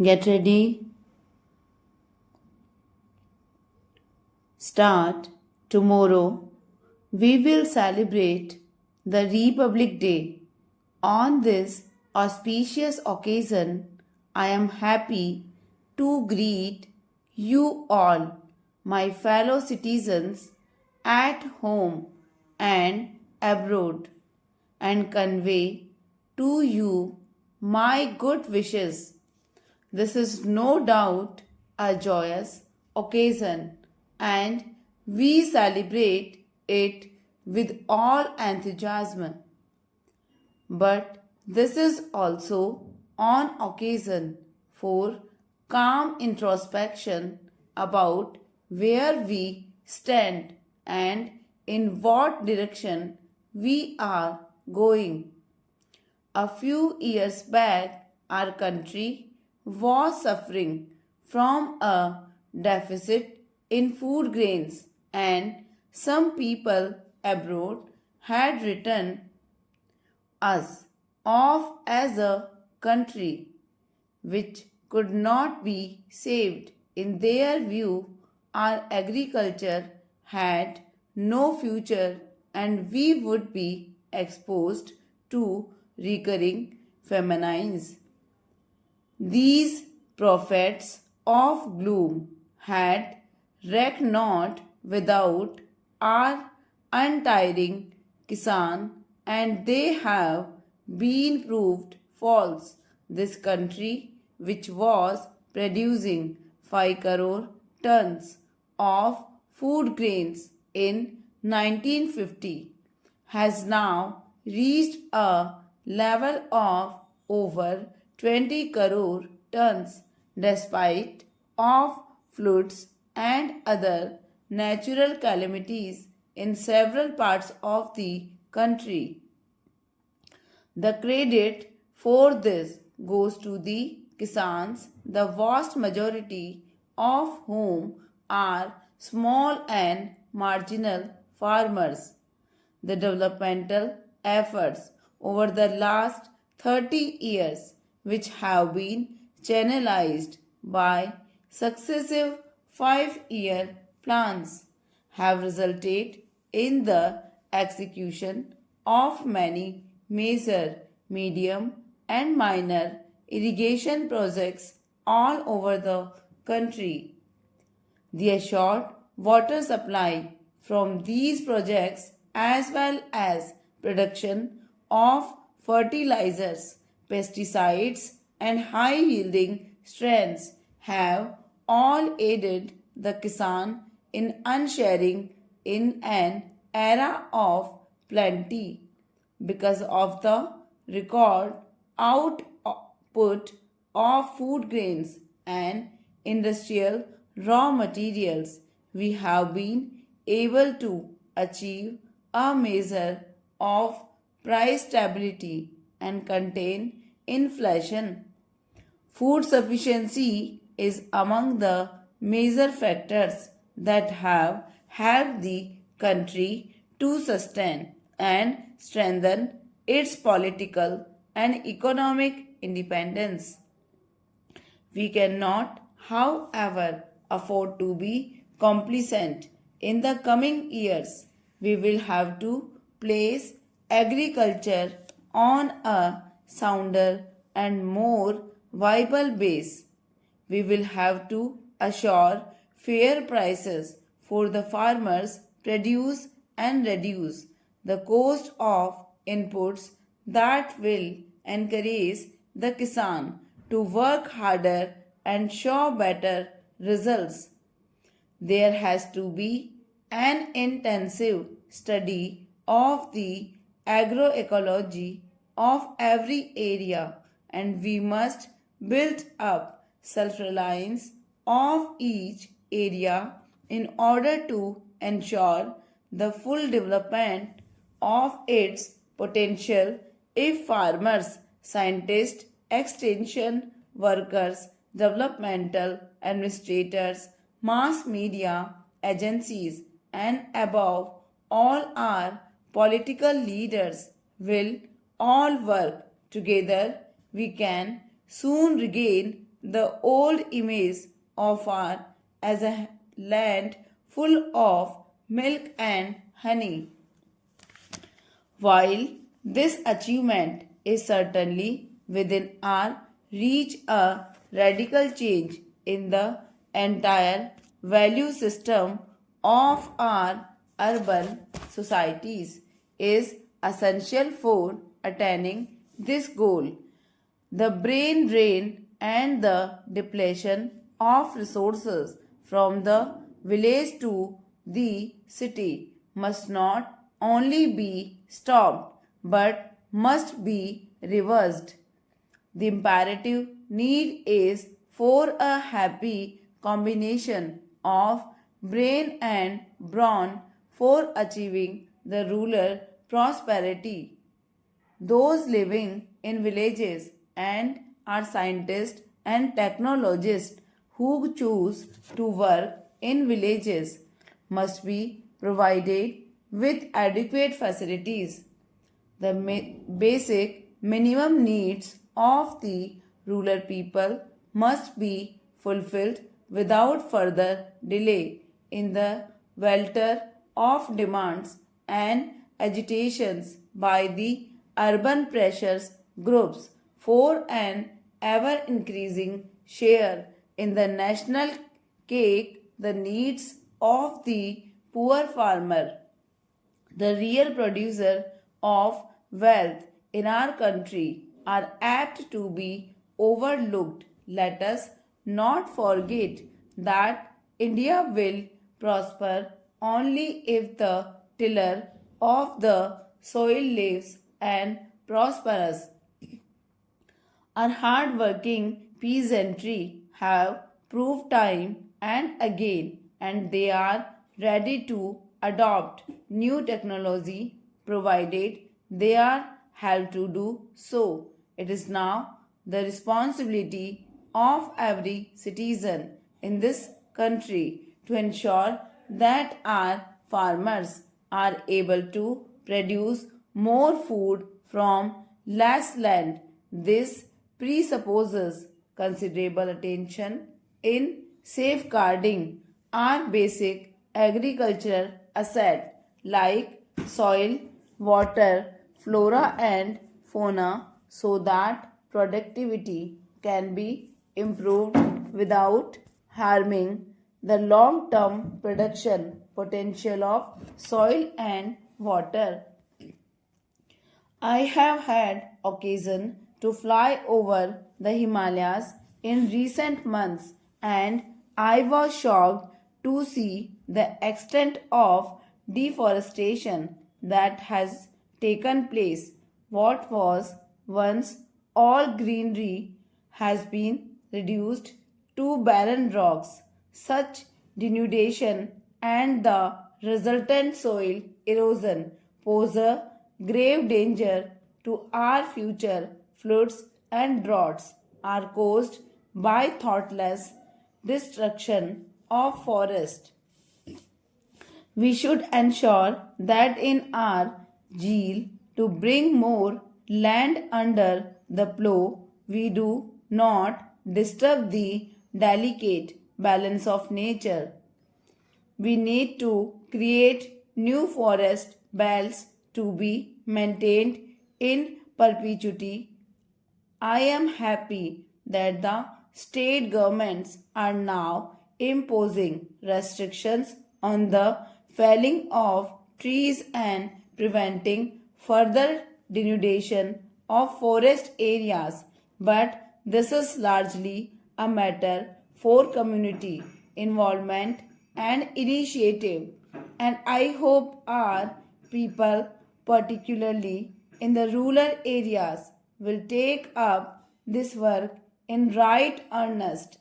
Get ready. Start. Tomorrow we will celebrate the Republic Day. On this auspicious occasion, I am happy to greet you all, my fellow citizens at home and abroad, and convey to you my good wishes. This is no doubt a joyous occasion, and we celebrate it with all enthusiasm. But this is also an occasion for calm introspection about where we stand and in what direction we are going. A few years back, our country was suffering from a deficit in food grains, and some people abroad had written us off as a country which could not be saved. In their view, our agriculture had no future and we would be exposed to recurring famines. These prophets of gloom had wrecked not without our untiring Kisan, and they have been proved false. This country, which was producing 5 crore tons of food grains in 1950, has now reached a level of over 20 crore tons despite of floods and other natural calamities in several parts of the country. The credit for this goes to the Kisans, the vast majority of whom are small and marginal farmers. The developmental efforts over the last 30 years, which have been channelized by successive 5-year plans, have resulted in the execution of many major, medium, and minor irrigation projects all over the country. The assured water supply from these projects, as well as production of fertilizers, pesticides, and high yielding strains, have all aided the Kisan in unsharing in an era of plenty. Because of the record output of food grains and industrial raw materials, we have been able to achieve a measure of price stability and contain inflation. Food sufficiency is among the major factors that have helped the country to sustain and strengthen its political and economic independence. We cannot, however, afford to be complacent. In the coming years, we will have to place agriculture on a sounder and more viable base. We will have to assure fair prices for the farmers' produce and reduce the cost of inputs that will encourage the Kisan to work harder and show better results. There has to be an intensive study of the agroecology of every area, and we must build up self-reliance of each area in order to ensure the full development of its potential. If farmers, scientists, extension workers, developmental administrators, mass media agencies, and above all our political leaders will all work together, we can soon regain the old image of our as a land full of milk and honey. While this achievement is certainly within our reach, a radical change in the entire value system of our urban societies is essential for attaining this goal. The brain drain and the depletion of resources from the village to the city must not only be stopped but must be reversed. The imperative need is for a happy combination of brain and brawn for achieving the rural prosperity. Those living in villages and are scientists and technologists who choose to work in villages must be provided with adequate facilities. The basic minimum needs of the rural people must be fulfilled without further delay in the welter of demands and agitations by the urban pressures groups for an ever increasing share in the national cake. The needs of the poor farmer, the real producer of wealth in our country, are apt to be overlooked. Let us not forget that India will prosper only if the tiller of the soil lives and prospers. Our hard-working peasantry have proved time and again, and they are ready to adopt new technology provided they are helped to do so. It is now the responsibility of every citizen in this country to ensure that our farmers are able to produce more food from less land. This presupposes considerable attention in safeguarding our basic agricultural asset like soil, water, flora and fauna so that productivity can be improved without harming the long-term production potential of soil and water. I have had occasion to fly over the Himalayas in recent months and I was shocked to see the extent of deforestation that has taken place. What was once all greenery has been reduced to barren rocks. Such denudation and the resultant soil erosion pose a grave danger to our future. Floods and droughts are caused by thoughtless destruction of forest. We should ensure that in our zeal to bring more land under the plough, we do not disturb the delicate balance of nature. We need to create new forest belts to be maintained in perpetuity. I am happy that the state governments are now imposing restrictions on the felling of trees and preventing further denudation of forest areas, but this is largely a matter for community involvement and initiative, and I hope our people, particularly in the rural areas, will take up this work in right earnest.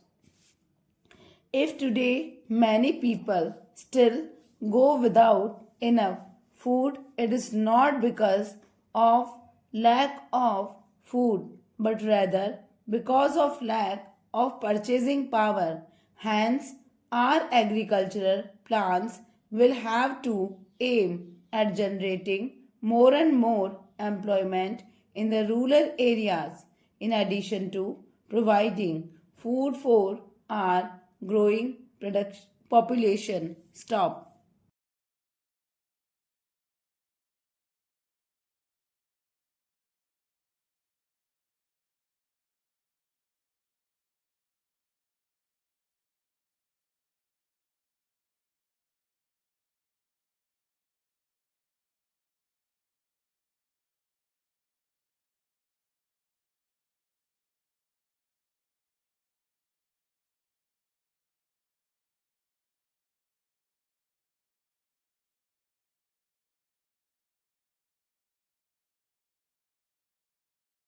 If today many people still go without enough food, it is not because of lack of food, but rather because of lack of purchasing power. Hence, our agricultural plans will have to aim at generating more and more employment in the rural areas, in addition to providing food for our growing population. Stop.